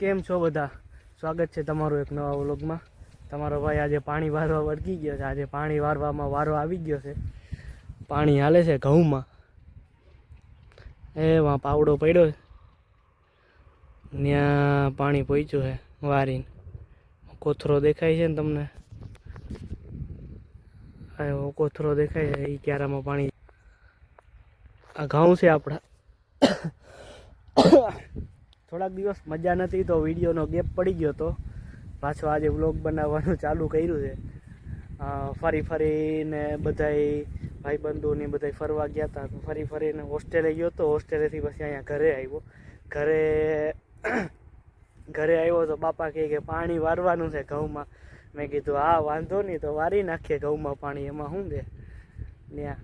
કેમ છો બધા? સ્વાગત છે તમારું એક નવા વ્લોગમાં। તમારો ભાઈ આજે પાણી વારવા વળગી ગયો છે। આજે પાણી વારવામાં વારો આવી ગયો છે। પાણી હાલે છે ઘઉંમાં, એમાં પાવડો પડ્યો છે, ત્યાં પાણી પહોંચ્યું છે વારીને। કોથરો દેખાય છે ને તમને? કોથરો દેખાય છે, એ ક્યારામાં પાણી। આ ઘઉં છે આપણા। થોડાક દિવસ મજા નથી તો વિડીયોનો ગેપ પડી ગયો તો પાછો આજે વ્લોગ બનાવવાનું ચાલુ કર્યું છે। ફરીને બધાય ભાઈબંધોને બધાય ફરવા ગયા હતા, તો ફરીને હોસ્ટેલે ગયો તો હોસ્ટેલેથી પછી અહીંયા ઘરે આવ્યો। ઘરે આવ્યો તો બાપા કહે કે પાણી વારવાનું છે ઘઉંમાં। મેં કીધું હા વાંધો નહીં, તો વારી નાખીએ ઘઉંમાં પાણી, એમાં શું છે ત્યાં।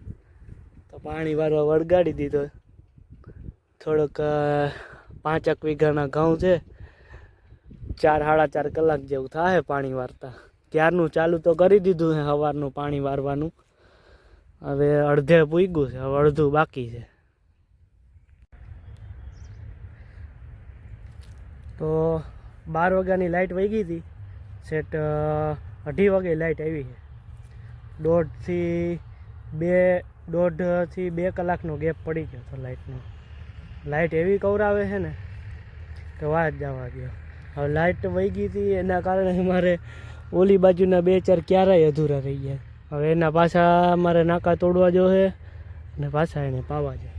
તો પાણી વારવા વળગાડી દીધો। થોડોક 5 વીઘાના ઘઉં છે, 4-4.5 કલાક જેવું થાય પાણી વારતા। ક્યારનું ચાલુ તો કરી દીધું છે સવારનું પાણી વારવાનું, હવે અડધે પૂગ્યું છે, હવે અડધું બાકી છે। તો 12 વાગ્યાની લાઇટ વહી ગઈ હતી, સેટ 2:30 વાગે લાઇટ આવી છે। 1.5થી 2 કલાકનો ગેપ પડી ગયો તો લાઇટનો। લાઇટ એવી કવરાવે છે ને કે વાત જવા દો। હવે લાઇટ વહી ગઈ હતી એના કારણે મારે ઓલી બાજુના 2-4 ક્યારાય અધૂરા રહી ગયા। હવે એના પાછા મારે નાકા તોડવા જો છે અને પાછા એને પાવા છે।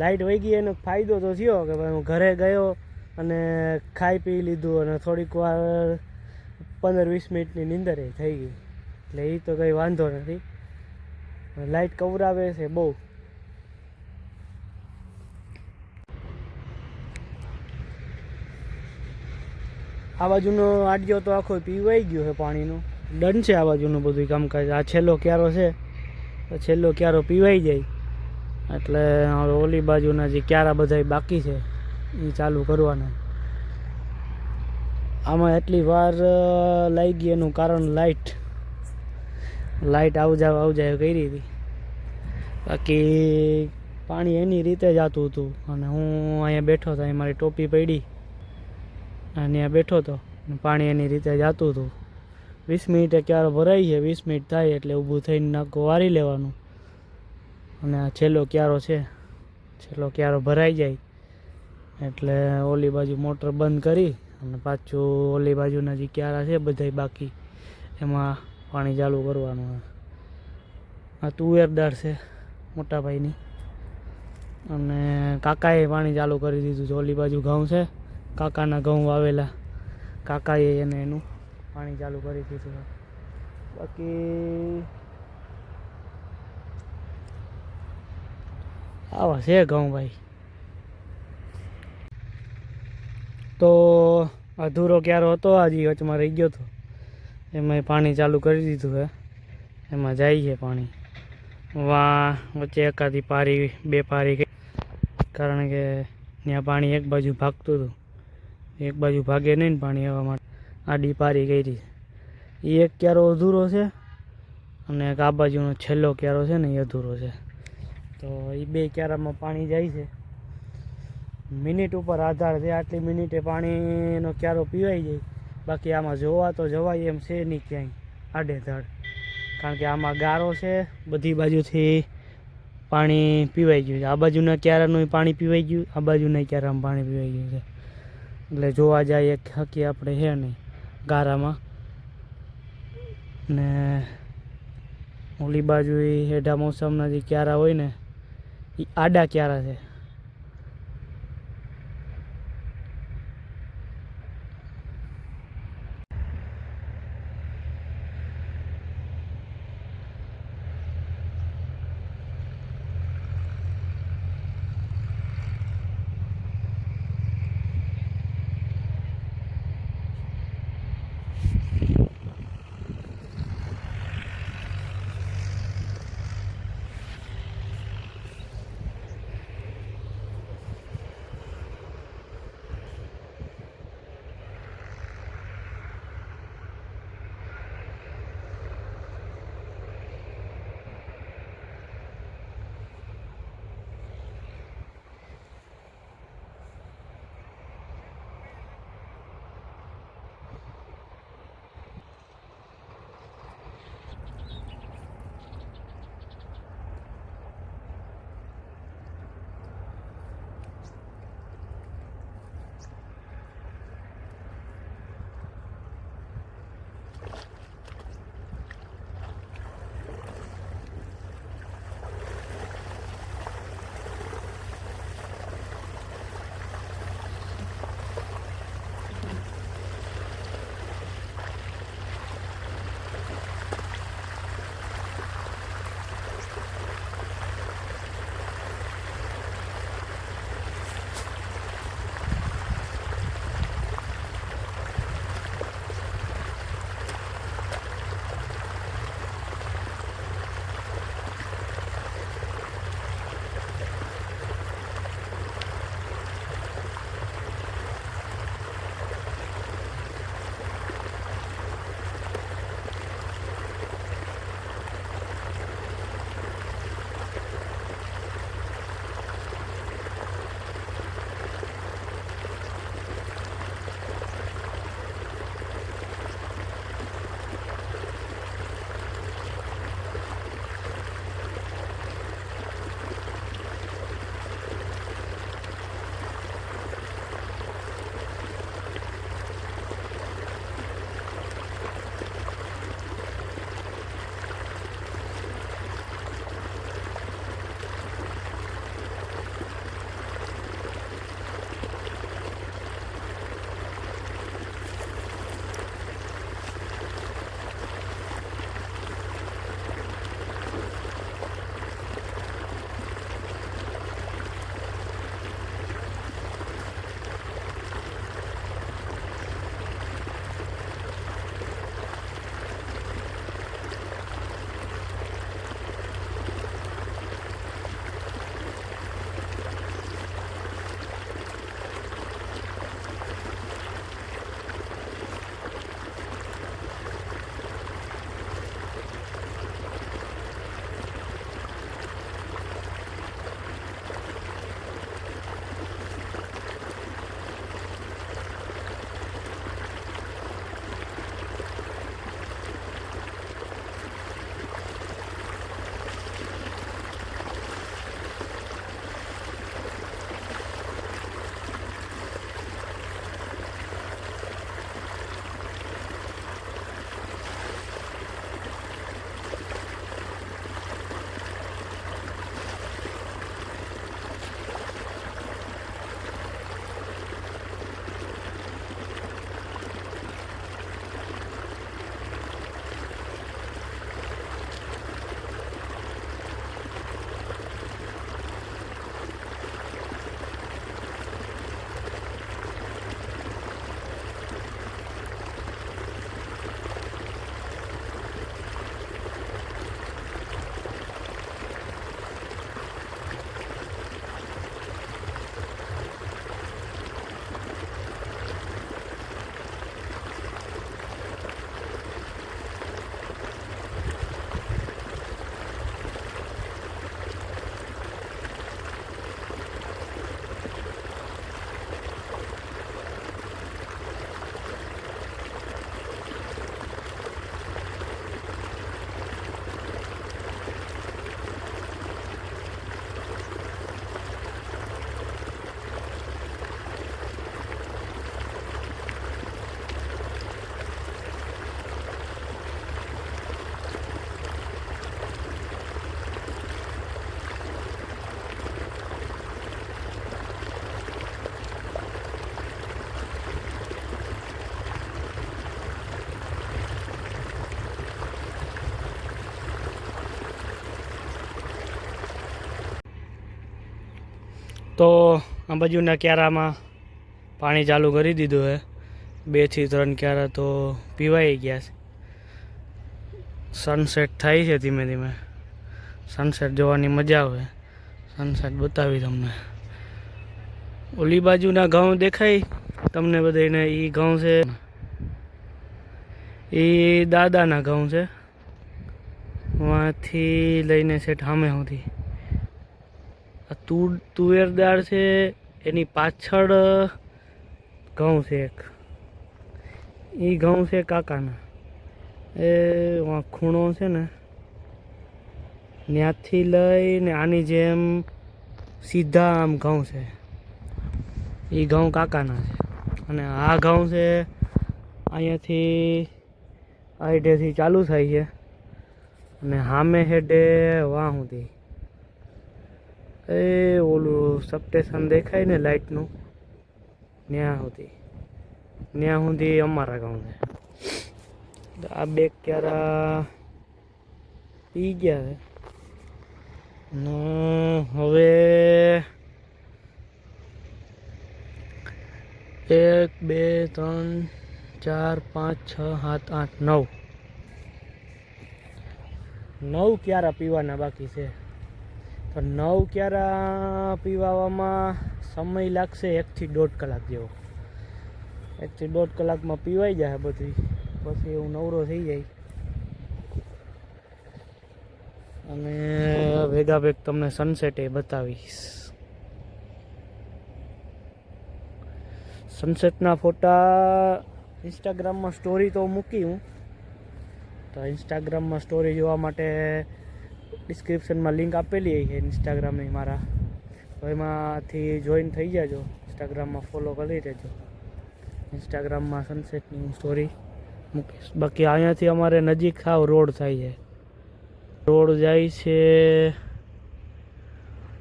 લાઇટ વહી ગઈ એનો ફાયદો તો થયો કે ભાઈ હું ઘરે ગયો અને ખાઈ પી લીધું અને થોડીક વાર 15-20 મિનિટની નીંદર થઈ ગઈ, એટલે એ તો કંઈ વાંધો નથી। લાઇટ કવરાવે છે બહુ। આ બાજુનો આડિયો તો આખો પીવાઈ ગયો છે પાણીનો, ડન છે આ બાજુનું બધું કામકાજ। આ છેલ્લો ક્યારો છે, તો છેલ્લો ક્યારો પીવાઈ જાય એટલે ઓલી બાજુના જે ક્યારા બધા બાકી છે એ ચાલુ કરવાના। આમાં એટલી વાર લાગી એનું કારણ લાઇટ આવજાવ કરી હતી, બાકી પાણી એની રીતે જ આવતું હતું અને હું અહીંયા બેઠો હતો, અહીં મારી ટોપી પડી અને ત્યાં બેઠો હતો, પાણી એની રીતે જ આવતું હતું। 20 મિનિટે ક્યારો ભરાઈ છે, 20 મિનિટ થાય એટલે ઊભું થઈને નાકો વારી લેવાનું અને આ છેલ્લો ક્યારો છે, છેલ્લો ક્યારો ભરાઈ જાય એટલે ઓલી બાજુ મોટર બંધ કરી અને પાછું ઓલી બાજુના જે ક્યારા છે બધાય બાકી એમાં પાણી ચાલુ કરવાનું। આ તુવેર દાળ છે મોટા ભાઈની, અને કાકાએ પાણી ચાલુ કરી દીધું છે। ઓલી બાજુ ઘઉં છે, કાકાના ઘઉં વાવેલા, કાકાએ એનું પાણી ચાલુ કરી દીધું। બાકી આવા છે ઘઉં ભાઈ। તો અધૂરો ક્યારો હતો હજી વચમાં રહી ગયો હતો, એમાં પાણી ચાલુ કરી દીધું છે, એમાં જાય છે પાણી। વચ્ચે એકાદી પારી 2 પારી, કારણ કે ત્યાં પાણી એક બાજુ ભાગતું હતું, એક બાજુ ભાગે નહીં ને પાણી આવવા માટે આડી પારી કરી। એ એક ક્યારો અધૂરો છે અને એક આ બાજુનો છેલ્લો ક્યારો છે ને એ અધૂરો છે, તો એ 2 ક્યારામાં પાણી જાય છે। મિનિટ ઉપર આધાર છે, આટલી મિનિટે પાણીનો ક્યારો પીવાઈ જાય। બાકી આમાં જોવા તો જવાય એમ છે નહીં ક્યાંય આડેધડ, કારણ કે આમાં ગારો છે, બધી બાજુથી પાણી પીવાઈ ગયું છે। આ બાજુના ક્યારાનું પાણી પીવાઈ ગયું, આ બાજુના ક્યારામાં પાણી પીવાઈ ગયું છે, એટલે જોવા જાય એક હકી આપણે છે નહીં ગારામાં। ને ઓલી બાજુ એ હેઠા મોસમના જે ક્યારા હોય ને એ આડા ક્યારા છે। તો આ બાજુના ક્યારામાં પાણી ચાલુ કરી દીધું છે. 2 થી 3 ક્યારા તો પીવાઈ ગયા છે. સનસેટ થાય છે ધીમે ધીમે. સનસેટ જોવાની મજા આવે. સનસેટ બતાવી તમને. ઓલી બાજુના ઘઉં દેખાય તમને બધાને? એ ઘઉં છે, એ દાદાના ઘઉં છે. વાંથી લઈને સેઠ સામે સુધી તુવેર દાળ છે. એની પાછળ ઘઉં છે એક. એ ઘઉં છે કાકાના. એ ખૂણો છે ને, ત્યાંથી લઈને આની જેમ સીધા આમ ઘઉં છે. એ ઘઉં કાકાના છે. અને આ ઘઉં છે અહીંયાથી આઈડેથી ચાલુ થાય છે અને સામે હેડે વાં સુધી એ ઓલું સબસ્ટેશન દેખાય ને લાઇટનું, ત્યાં સુધી અમારા ઘઉં છે. આ 2 ક્યારા પી ગયા છે. ને હવે 1 2 3 4 5 6 7 8 9 ક્યારા પીવાના બાકી છે. તો 9 ક્યારા પીવામાં સમય લાગશે 1 થી 1.5 કલાક જેવો. 1 થી 1.5 કલાકમાં પીવાઈ જાય બધી. પછી હું નવરો થઈ જાય અને ભેગા ભેગ તમને સનસેટ એ બતાવીશ. સનસેટના ફોટા ઇન્સ્ટાગ્રામમાં સ્ટોરી તો મૂકી હું. તો ઇન્સ્ટાગ્રામમાં સ્ટોરી જોવા માટે ડિસ્ક્રિપ્શનમાં લિંક આપેલી છે ઇન્સ્ટાગ્રામની મારા. તો એમાંથી જોઈન થઈ જાજો. ઇન્સ્ટાગ્રામમાં ફોલો કરી દેજો. ઇન્સ્ટાગ્રામમાં સનસેટની હું સ્ટોરી મૂકીશ. બાકી અહીંયાથી અમારે નજીક સાવ રોડ થાય છે. રોડ જાય છે,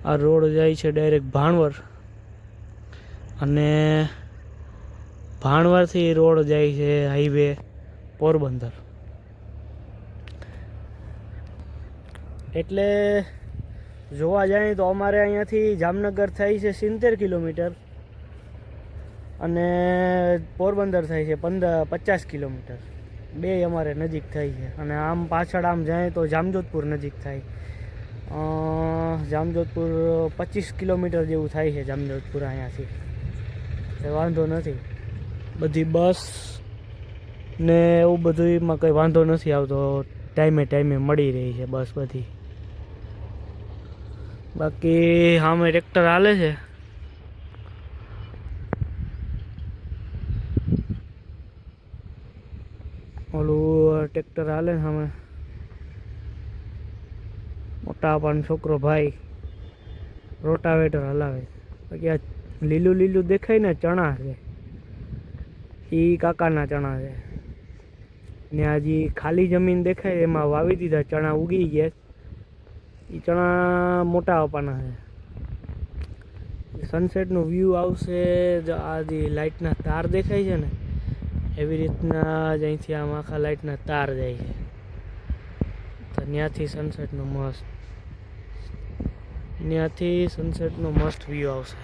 આ રોડ જાય છે ડાયરેક્ટ ભાણવર. અને ભાણવરથી રોડ જાય છે હાઈવે પોરબંદર. એટલે જોવા જાય તો અમારે અહીંયાથી જામનગર થાય છે 70 કિલોમીટર અને પોરબંદર થાય છે 50 કિલોમીટર. 2 અમારે નજીક થાય છે. અને આમ પાછળ આમ જાય તો જામજોધપુર નજીક થાય. જામજોધપુર 25 કિલોમીટર જેવું થાય છે જામજોધપુર અહીંયાથી. એ વાંધો નથી. બધી બસ ને એવું બધુંમાં કંઈ વાંધો નથી આવતો. ટાઈમે મળી રહી છે બસ બધી. બાકી સામે ટ્રેક્ટર હાલે છે. ઓલું ટ્રેક્ટર હાલે ને સામે. મોટા પણ છોકરો ભાઈ રોટાવેટર હલાવે. બાકી આ લીલું દેખાય ને ચણા છે, એ કાકાના ચણા છે. ને હજી ખાલી જમીન દેખાય એમાં વાવી દીધા ચણા, ઉગી ગયા. એ ચણા મોટા આપવાના છે. સનસેટનું વ્યૂ આવશે. આ જે લાઇટના તાર દેખાય છે ને, એવી રીતના જ અહીંથી આમ આખા લાઇટના તાર જાય છે. તો ત્યાંથી સનસેટનો મસ્ત વ્યૂ આવશે.